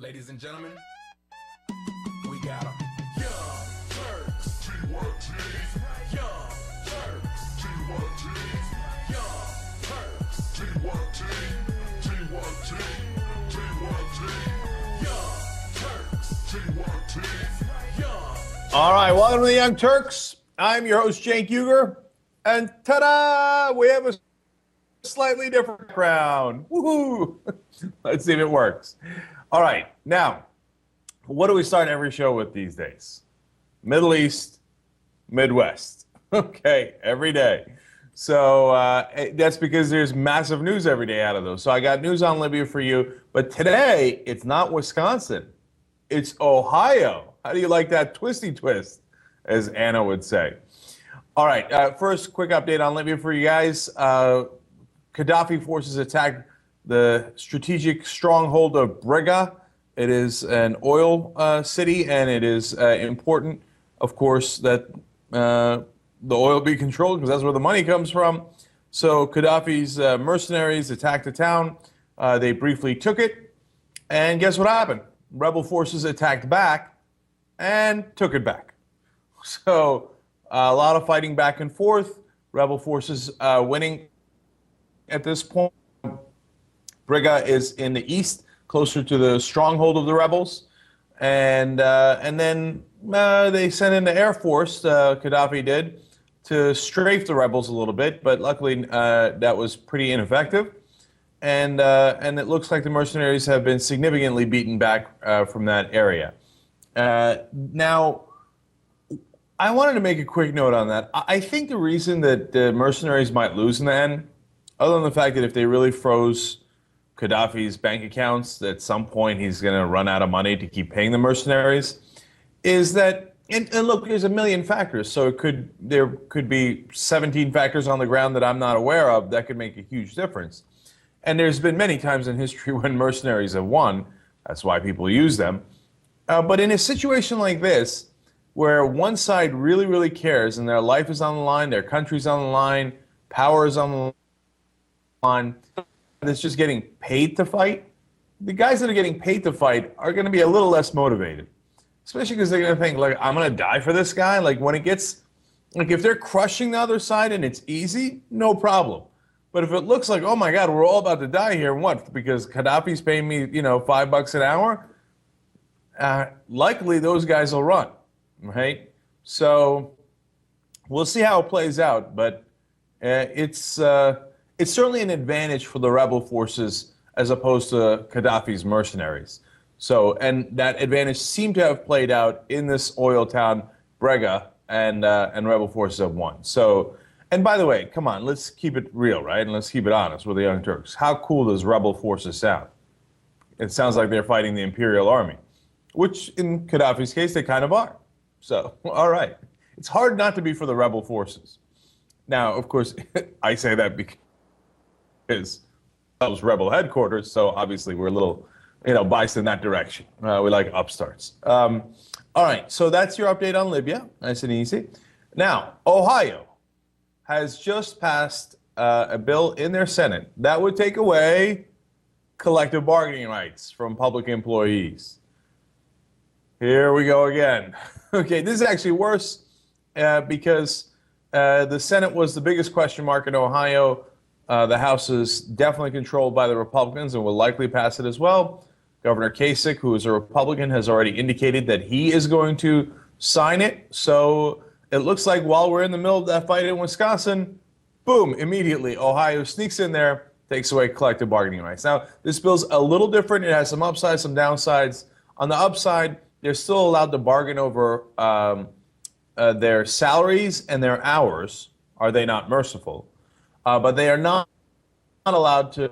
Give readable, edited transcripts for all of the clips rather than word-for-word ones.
Ladies and gentlemen, we got them. Young Turks. TYT. Young Turks. TYT. Young Turks. TYT. TYT. TYT. Young Turks. TYT. Young. All right, welcome to the Young Turks. I'm your host, Cenk, and ta-da! We have a slightly different background. Woohoo! Let's see if it works. All right, now, what do we start every show with these days? Middle East, Midwest. Okay, every day. So that's because there's massive news every day out of those. So I got news on Libya for you, but today it's not Wisconsin, it's Ohio. How do you like that twisty twist, as Anna would say? All right, first quick update on Libya for you guys. Gaddafi forces attacked the strategic stronghold of Brega. It is an oil city, and it is important, of course, that the oil be controlled because that's where the money comes from. So Gaddafi's mercenaries attacked the town. They briefly took it, and guess what happened? Rebel forces attacked back and took it back. So a lot of fighting back and forth. Rebel forces winning at this point. Brega is in the east, closer to the stronghold of the rebels, and then they sent in the Air Force. Gaddafi did to strafe the rebels a little bit, but luckily that was pretty ineffective, and it looks like the mercenaries have been significantly beaten back from that area. Now, I wanted to make a quick note on that. I think the reason that the mercenaries might lose in the end, other than the fact that if they really froze Gaddafi's bank accounts, at some point he's going to run out of money to keep paying the mercenaries, is that, and look, there's a million factors, so there could be 17 factors on the ground that I'm not aware of that could make a huge difference. And there's been many times in history when mercenaries have won. That's why people use them. But in a situation like this, where one side really, really cares and their life is on the line, their country's on the line, power is on the line, that's just getting paid to fight, the guys that are getting paid to fight are going to be a little less motivated, especially because they're going to think, like, I'm going to die for this guy. Like, when it gets, like, if they're crushing the other side and it's easy, no problem. But if it looks like, oh my God, we're all about to die here, what? Because Gaddafi's paying me, $5 an hour, likely those guys will run, right? So we'll see how it plays out, but it's certainly an advantage for the rebel forces as opposed to Gaddafi's mercenaries. So, and that advantage seemed to have played out in this oil town, Brega, and rebel forces have won. So, and by the way, come on, let's keep it real, right? And let's keep it honest with the Young Turks. How cool does rebel forces sound? It sounds like they're fighting the Imperial Army, which in Gaddafi's case, they kind of are. So, all right. It's hard not to be for the rebel forces. Now, of course, I say that because those rebel headquarters, so obviously we're a little, biased in that direction. We like upstarts. All right, so that's your update on Libya. Nice and easy. Now, Ohio has just passed a bill in their Senate that would take away collective bargaining rights from public employees. Here we go again. Okay, this is actually worse because the Senate was the biggest question mark in Ohio. The House is definitely controlled by the Republicans and will likely pass it as well. Governor Kasich, who is a Republican, has already indicated that he is going to sign it. So it looks like while we're in the middle of that fight in Wisconsin, boom, immediately Ohio sneaks in there, takes away collective bargaining rights. Now, this bill's a little different. It has some upsides, some downsides. On the upside, they're still allowed to bargain over their salaries and their hours. Are they not merciful? But they are not allowed to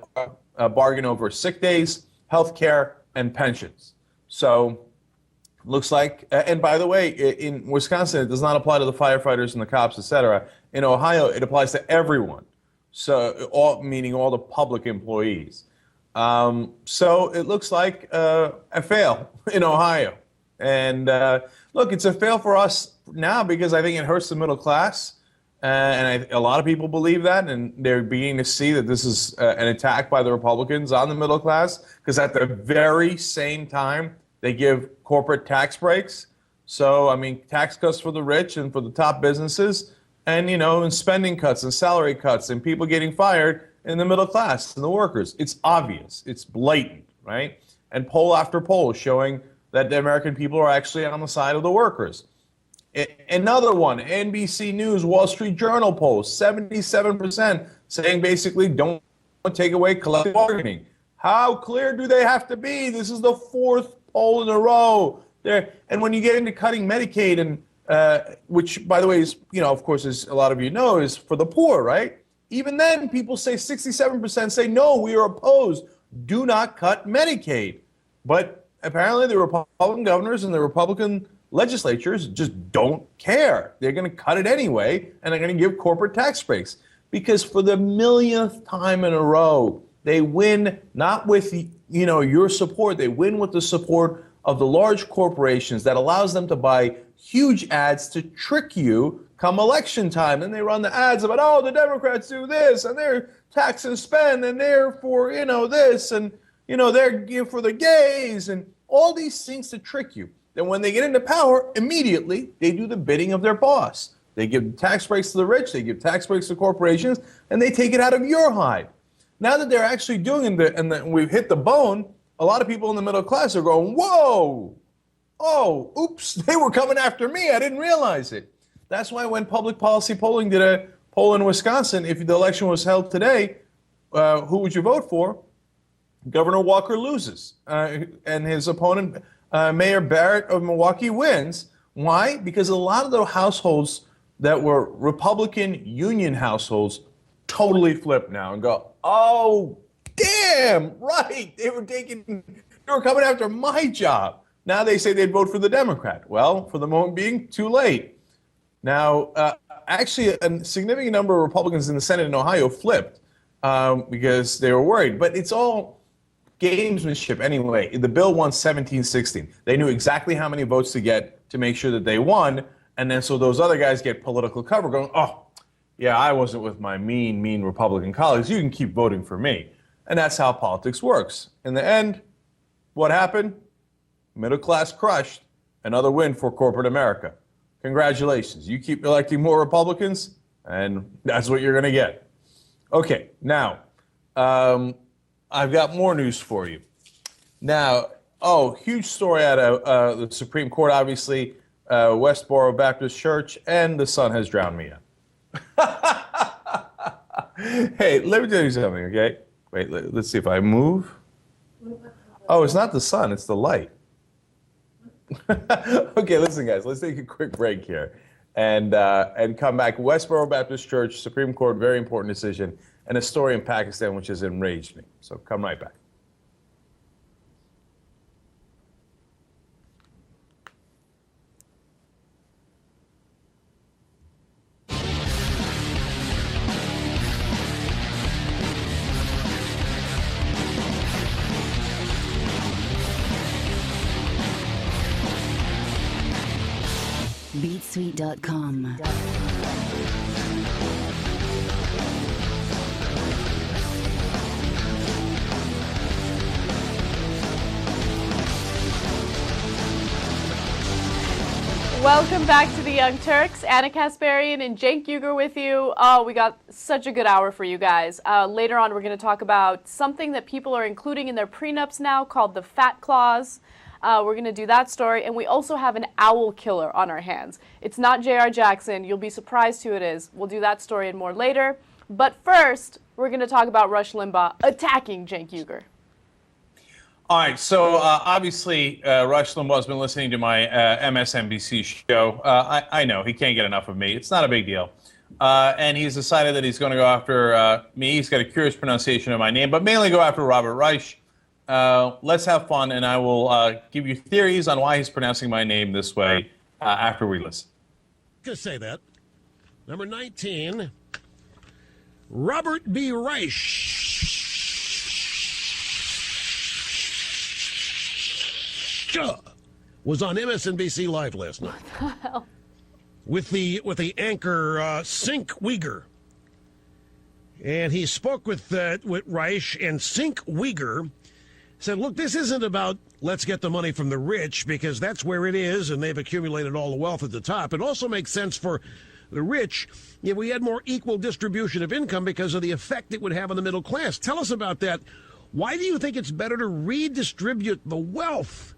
bargain over sick days, health care, and pensions. So looks like, and by the way, in Wisconsin, it does not apply to the firefighters and the cops, etc. In Ohio, it applies to everyone. So, meaning all the public employees. So it looks like a fail in Ohio. And look, it's a fail for us now because I think it hurts the middle class. A lot of people believe that, and they're beginning to see that this is an attack by the Republicans on the middle class, because at the very same time, they give corporate tax breaks. So, I mean, tax cuts for the rich and for the top businesses, and, and spending cuts and salary cuts and people getting fired in the middle class and the workers. It's obvious. It's blatant, right? And poll after poll showing that the American people are actually on the side of the workers. Another one, NBC News, Wall Street Journal poll, 77% saying basically don't take away collective bargaining. How clear do they have to be? This is the fourth poll in a row. And when you get into cutting Medicaid, and which, by the way, is, of course, as a lot of you know, is for the poor, right? Even then, people say 67% say, no, we are opposed. Do not cut Medicaid. But apparently the Republican governors and the Republican legislatures just don't care. They're going to cut it anyway, and they're going to give corporate tax breaks. Because for the millionth time in a row, they win not with, your support. They win with the support of the large corporations that allows them to buy huge ads to trick you come election time. And they run the ads about, oh, the Democrats do this, and they're tax and spend, and they're for, this, and, they're for the gays, and all these things to trick you. Then when they get into power, immediately they do the bidding of their boss. They give tax breaks to the rich, they give tax breaks to corporations, and they take it out of your hide. Now that they're actually doing it, and we've hit the bone, a lot of people in the middle class are going, whoa, oh, oops, they were coming after me. I didn't realize it. That's why when Public Policy Polling did a poll in Wisconsin, if the election was held today, who would you vote for? Governor Walker loses, and his opponent, Mayor Barrett of Milwaukee, wins. Why? Because a lot of the households that were Republican union households totally flip now and go, oh, damn, right. They were coming after my job. Now they say they'd vote for the Democrat. Well, for the moment being, too late. Now, actually, a significant number of Republicans in the Senate in Ohio flipped because they were worried. But it's all gamesmanship anyway. The bill won 17-16. They knew exactly how many votes to get to make sure that they won. And then so those other guys get political cover going, oh, yeah, I wasn't with my mean Republican colleagues. You can keep voting for me. And that's how politics works. In the end, what happened? Middle class crushed. Another win for corporate America. Congratulations. You keep electing more Republicans, and that's what you're going to get. Okay, now, I've got more news for you. Now, huge story out of the Supreme Court, obviously, Westboro Baptist Church, and the sun has drowned me out. Hey, let me tell you something, okay? Wait, let's see if I move. Oh, it's not the sun, it's the light. Okay, listen, guys, let's take a quick break here and come back. Westboro Baptist Church, Supreme Court, very important decision, and a story in Pakistan which has enraged me. So come right back. BeatSweet.com. Welcome back to the Young Turks. Anna Kasparian and Cenk Uygur with you. Oh, we got such a good hour for you guys. Later on, we're going to talk about something that people are including in their prenups now called the Fat Clause. We're going to do that story, and we also have an owl killer on our hands. It's not J.R. Jackson. You'll be surprised who it is. We'll do that story and more later. But first, we're going to talk about Rush Limbaugh attacking Cenk Uygur. All right, so obviously Rush Limbaugh's been listening to my MSNBC show. I know, he can't get enough of me. It's not a big deal. And he's decided that he's going to go after me. He's got a curious pronunciation of my name, but mainly go after Robert Reich. Let's have fun, and I will give you theories on why he's pronouncing my name this way after we listen. Just say that. Number 19, Robert B. Reich was on MSNBC Live last night. What the hell? with the anchor Cenk Uyghur. And he spoke with Reich, and Cenk Uyghur said, look, this isn't about let's get the money from the rich, because that's where it is, and they've accumulated all the wealth at the top. It also makes sense for the rich if we had more equal distribution of income because of the effect it would have on the middle class. Tell us about that. Why do you think it's better to redistribute the wealth?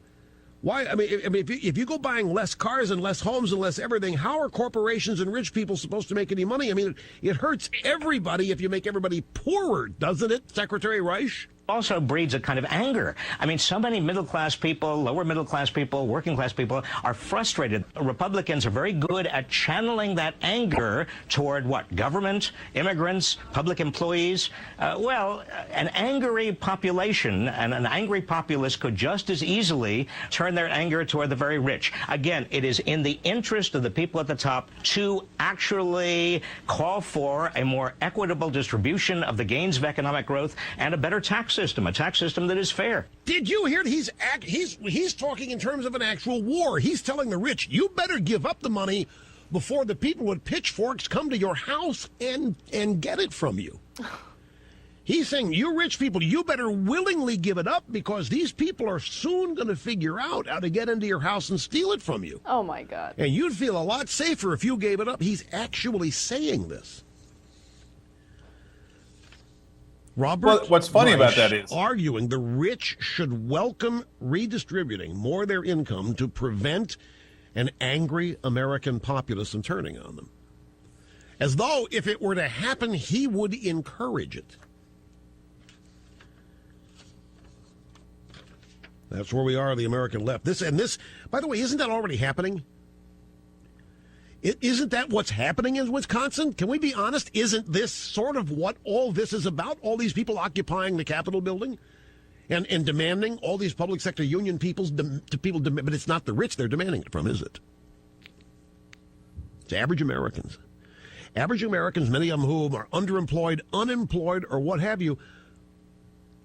Why? I mean, if you go buying less cars and less homes and less everything, how are corporations and rich people supposed to make any money? I mean, it hurts everybody if you make everybody poorer, doesn't it, Secretary Reich? Also breeds a kind of anger. I mean, so many middle-class people, lower middle-class people, working-class people are frustrated. Republicans are very good at channeling that anger toward what? Government, immigrants, public employees. An angry population and an angry populace could just as easily turn their anger toward the very rich. Again, it is in the interest of the people at the top to actually call for a more equitable distribution of the gains of economic growth and a better tax system, a tax system that is fair. Did you hear? He's talking in terms of an actual war. He's telling the rich, you better give up the money before the people with pitchforks come to your house and get it from you. He's saying, you rich people, you better willingly give it up because these people are soon going to figure out how to get into your house and steal it from you. Oh, my God. And you'd feel a lot safer if you gave it up. He's actually saying this. Robert What's funny Reich about that is arguing the rich should welcome redistributing more of their income to prevent an angry American populace from turning on them. As though if it were to happen, he would encourage it. That's where we are, the American left. This, by the way, isn't that already happening? Isn't that what's happening in Wisconsin? Can we be honest? Isn't this sort of what all this is about? All these people occupying the Capitol building and demanding all these public sector union but it's not the rich they're demanding it from, is it? It's average Americans. Average Americans, many of them whom are underemployed, unemployed, or what have you.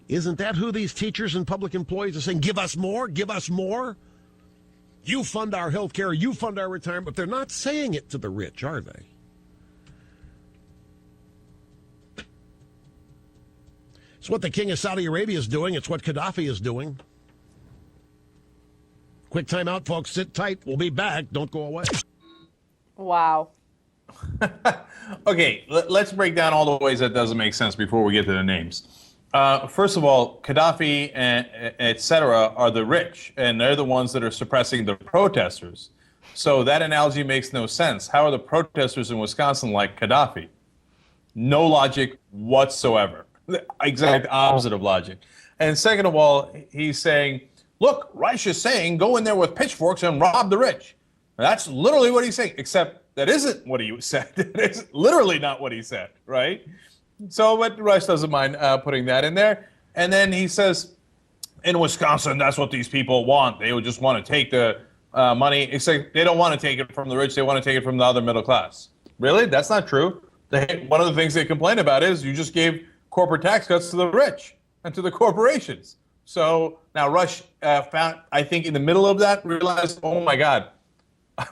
Isn't that who these teachers and public employees are saying, give us more, give us more? You fund our health care, you fund our retirement. But they're not saying it to the rich, are they? It's what the king of Saudi Arabia is doing. It's what Gaddafi is doing. Quick time out, folks. Sit tight. We'll be back. Don't go away. Wow. Okay, let's break down all the ways that doesn't make sense before we get to the names. First of all, Gaddafi and et cetera are the rich, and they're the ones that are suppressing the protesters. So that analogy makes no sense. How are the protesters in Wisconsin like Gaddafi? No logic whatsoever. The exact opposite of logic. And second of all, he's saying, look, Reich is saying go in there with pitchforks and rob the rich. That's literally what he's saying, except that isn't what he said. It's literally not what he said, right? So, but Reich doesn't mind putting that in there. And then he says, in Wisconsin, that's what these people want. They would just want to take the money. Except they don't want to take it from the rich. They want to take it from the other middle class. Really? That's not true. One of the things they complain about is you just gave corporate tax cuts to the rich and to the corporations. So now Reich found, I think, in the middle of that, realized, oh, my God,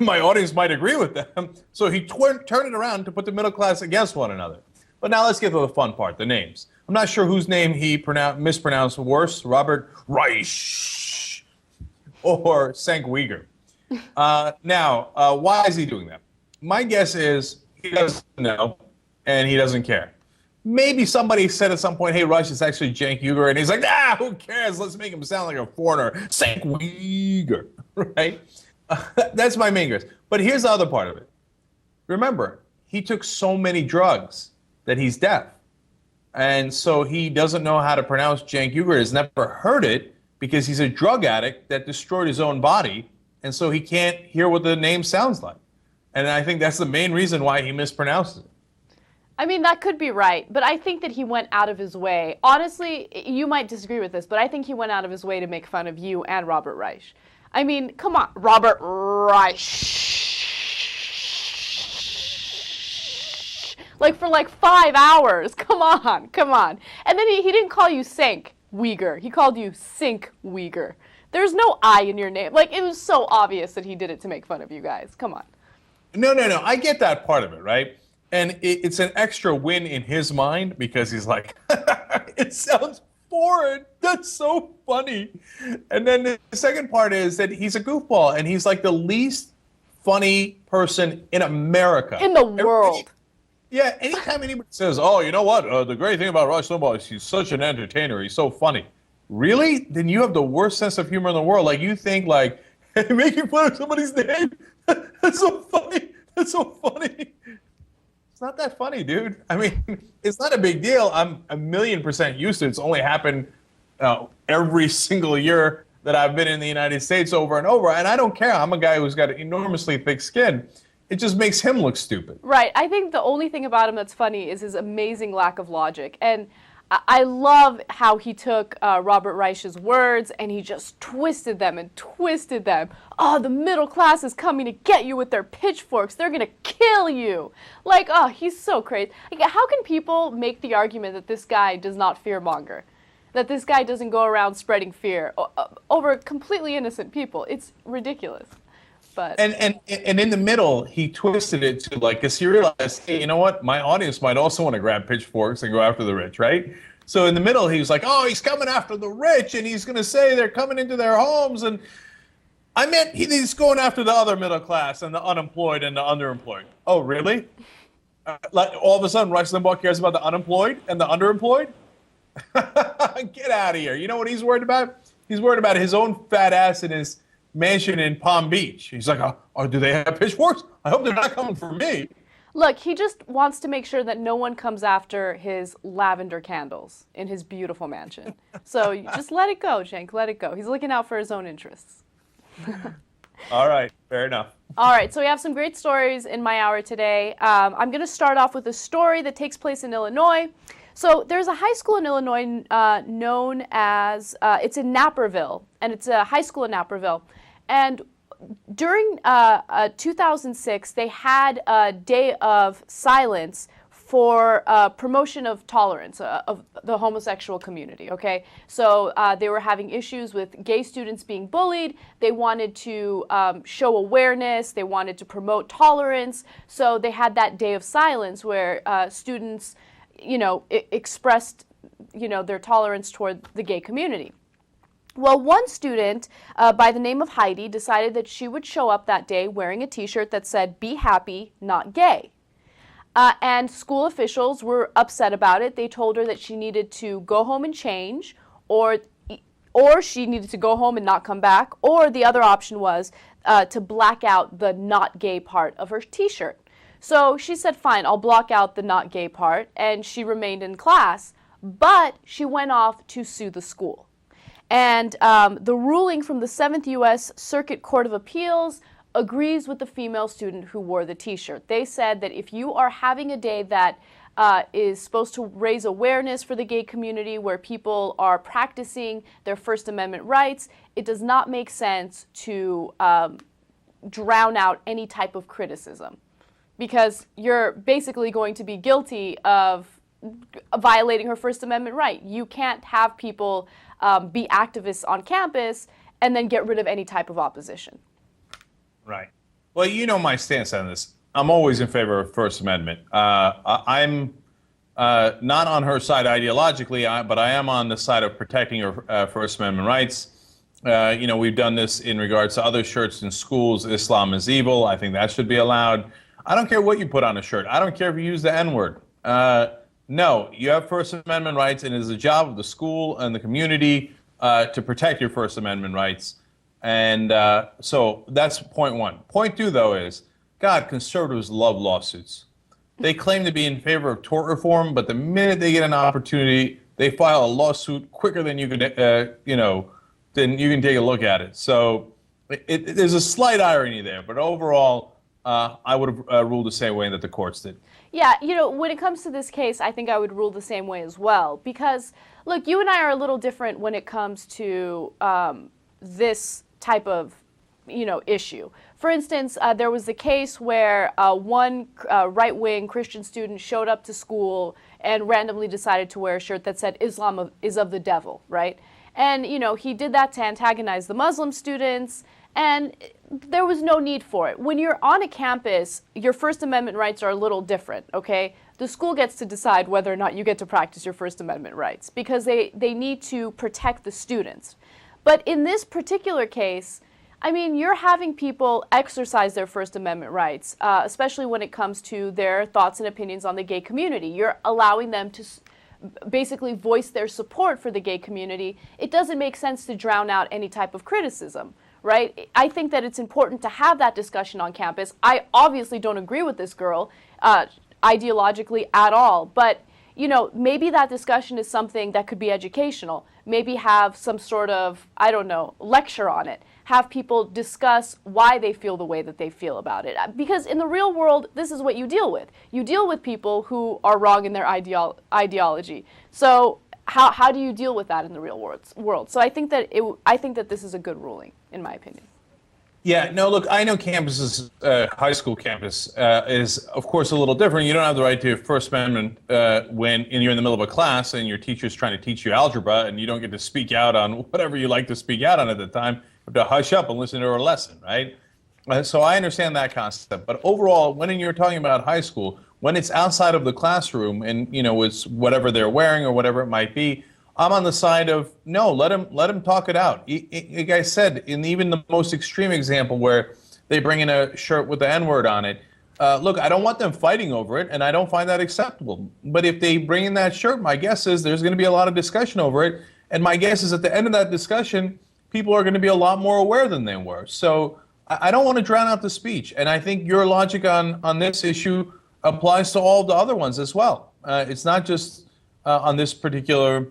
my audience might agree with them. So he turned it around to put the middle class against one another. But now let's get to the fun part, the names. I'm not sure whose name he mispronounced worse, Robert Reich or Cenk Uyghur. Why is he doing that? My guess is he doesn't know and he doesn't care. Maybe somebody said at some point, hey, Reich is actually Cenk Uyghur, and he's like, who cares? Let's make him sound like a foreigner. Cenk Uyghur, right? That's my main guess. But here's the other part of it. Remember, he took so many drugs that he's deaf. And so he doesn't know how to pronounce Cenk Uyghur. He's never heard it because he's a drug addict that destroyed his own body. And so he can't hear what the name sounds like. And I think that's the main reason why he mispronounces it. I mean, that could be right, but I think that he went out of his way. Honestly, you might disagree with this, but I think he went out of his way to make fun of you and Robert Reich. I mean, come on, Robert Reich. Like for 5 hours. Come on. And then he didn't call you Cenk Uyghur. He called you Cenk Uyghur. There's no I in your name. It was so obvious that he did it to make fun of you guys. Come on. No, no, no. I get that part of it, right? And it's an extra win in his mind because he's like, it sounds foreign. That's so funny. And then the second part is that he's a goofball and he's like the least funny person in America. In the world. Yeah, anytime anybody says, oh, you know what? The great thing about Rush Limbaugh is he's such an entertainer. He's so funny. Really? Then you have the worst sense of humor in the world. Like, you think, like, hey, making fun of somebody's name? That's so funny. That's so funny. It's not that funny, dude. I mean, it's not a big deal. I'm 1,000,000% used to it. It's only happened every single year that I've been in the United States over and over. And I don't care. I'm a guy who's got enormously thick skin. It just makes him look stupid. Right. I think the only thing about him that's funny is his amazing lack of logic. And I love how he took Robert Reich's words and he just twisted them and twisted them. Oh, the middle class is coming to get you with their pitchforks. They're going to kill you. Like, oh, he's so crazy. Like, how can people make the argument that this guy does not fearmonger? That this guy doesn't go around spreading fear over completely innocent people? It's ridiculous. But and in the middle, he twisted it to like, because he realized, hey, you know what? My audience might also want to grab pitchforks and go after the rich, right? So in the middle, he was like, oh, he's coming after the rich, and he's going to say they're coming into their homes. And I meant he's going after the other middle class and the unemployed and the underemployed. Oh, really? Like all of a sudden, Rush Limbaugh cares about the unemployed and the underemployed? Get out of here. You know what he's worried about? He's worried about his own fat ass in his mansion in Palm Beach. He's like, oh, do they have pitchforks? I hope they're not coming for me. look, he just wants to make sure that no one comes after his lavender candles in his beautiful mansion. So just let it go, Cenk, let it go. He's looking out for his own interests. All right, fair enough. All right, so we have some great stories in my hour today. I'm going to start off with a story that takes place in Illinois. So there's a high school in Illinois known as, it's in Naperville, and it's a high school in Naperville. And during 2006, they had a day of silence for promotion of tolerance of the homosexual community, okay? So they were having issues with gay students being bullied. They wanted to show awareness. They wanted to promote tolerance. So they had that day of silence where students, you know, expressed, you know, their tolerance toward the gay community. Well, one student by the name of Heidi decided that she would show up that day wearing a t-shirt that said, "Be happy, not gay." And school officials were upset about it. They told her that she needed to go home and change, or she needed to go home and not come back, or the other option was to black out the not gay part of her t-shirt. So she said, fine, I'll block out the not gay part, and she remained in class, but she went off to sue the school. And the ruling from the 7th U.S. Circuit Court of Appeals agrees with the female student who wore the t-shirt. They said that if you are having a day that is supposed to raise awareness for the gay community, where people are practicing their First Amendment rights, it does not make sense to drown out any type of criticism, because you're basically going to be guilty of violating her First Amendment right. You can't have people be activists on campus and then get rid of any type of opposition. Right. Well, you know my stance on this. I'm always in favor of First Amendment. I'm not on her side ideologically, but I am on the side of protecting her First Amendment rights. You know, we've done this in regards to other shirts in schools. Islam is evil. I think that should be allowed. I don't care what you put on a shirt. I don't care if you use the N-word. No, you have First Amendment rights, and it is the job of the school and the community to protect your First Amendment rights. And so that's point one. Point two, though, is, God, conservatives love lawsuits. They claim to be in favor of tort reform, but the minute they get an opportunity, they file a lawsuit quicker than you can, than you can take a look at it. So there's a slight irony there, but overall, I would have ruled the same way that the courts did. Yeah, you know, when it comes to this case, I think I would rule the same way as well. Because, look, you and I are a little different when it comes to this type of, you know, issue. For instance, there was a case where one right-wing Christian student showed up to school and randomly decided to wear a shirt that said Islam is of the devil, right? And, you know, he did that to antagonize the Muslim students, And there was no need for it. When you're on a campus, your First Amendment rights are a little different, okay? The school gets to decide whether or not you get to practice your First Amendment rights because they need to protect the students. But in this particular case, I mean, you're having people exercise their First Amendment rights, especially when it comes to their thoughts and opinions on the gay community. You're allowing them to basically voice their support for the gay community. It doesn't make sense to drown out any type of criticism, right? I think that it's important to have that discussion on campus. I obviously don't agree with this girl ideologically at all, but you know, maybe that discussion is something that could be educational. Maybe have some sort of, I don't know, lecture on it. Have people discuss why they feel the way that they feel about it. Because in the real world, this is what you deal with. You deal with people who are wrong in their ideology. So how do you deal with that in the real world? So I think that this is a good ruling, in my opinion. Yeah, no, look, I know campuses, high school campus is, of course, a little different. You don't have the right to your First Amendment when you're in the middle of a class and your teacher's trying to teach you algebra and you don't get to speak out on whatever you like to speak out on at the time. You have to hush up and listen to her lesson, right? So I understand that concept. But overall, when you're talking about high school, when it's outside of the classroom and, you know, it's whatever they're wearing or whatever it might be, I'm on the side of no. Let him talk it out. Like I said, in even the most extreme example where they bring in a shirt with the N-word on it, look, I don't want them fighting over it, and I don't find that acceptable. But if they bring in that shirt, my guess is there's going to be a lot of discussion over it, and my guess is at the end of that discussion, people are going to be a lot more aware than they were. So I don't want to drown out the speech, and I think your logic on this issue applies to all the other ones as well. It's not just on this particular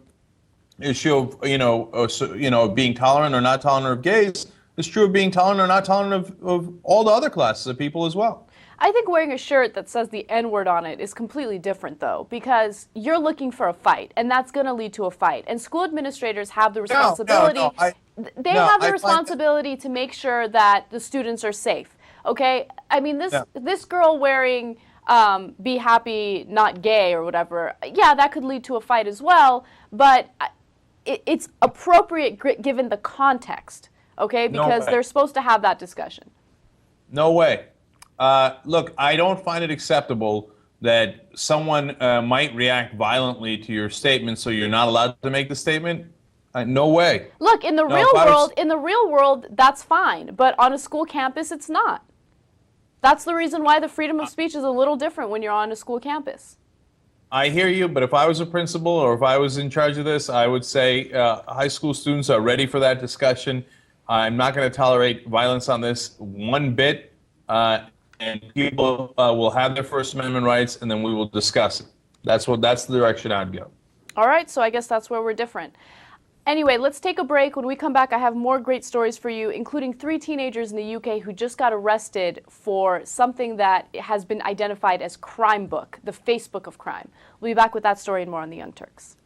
issue of being tolerant or not tolerant of gays. It's true of being tolerant or not tolerant of all the other classes of people as well. I think wearing a shirt that says the N-word on it is completely different, though, because you're looking for a fight, and that's going to lead to a fight. And school administrators have the responsibility. They have the responsibility to make sure that the students are safe. Okay, I mean this girl wearing "Be Happy, Not Gay" or whatever. Yeah, that could lead to a fight as well, but it's appropriate given the context, okay? Because they're supposed to have that discussion. No way. Look, I don't find it acceptable that someone might react violently to your statement, so you're not allowed to make the statement. No way. Look, in the real world, that's fine, but on a school campus, it's not. That's the reason why the freedom of speech is a little different when you're on a school campus. I hear you, but if I was a principal or if I was in charge of this, I would say high school students are ready for that discussion. I'm not going to tolerate violence on this one bit, and people will have their First Amendment rights, and then we will discuss it. That's the direction I'd go. All right, so I guess that's where we're different. Anyway, let's take a break. When we come back, I have more great stories for you, including 3 teenagers in the UK who just got arrested for something that has been identified as Crime Book, the Facebook of crime. We'll be back with that story and more on The Young Turks.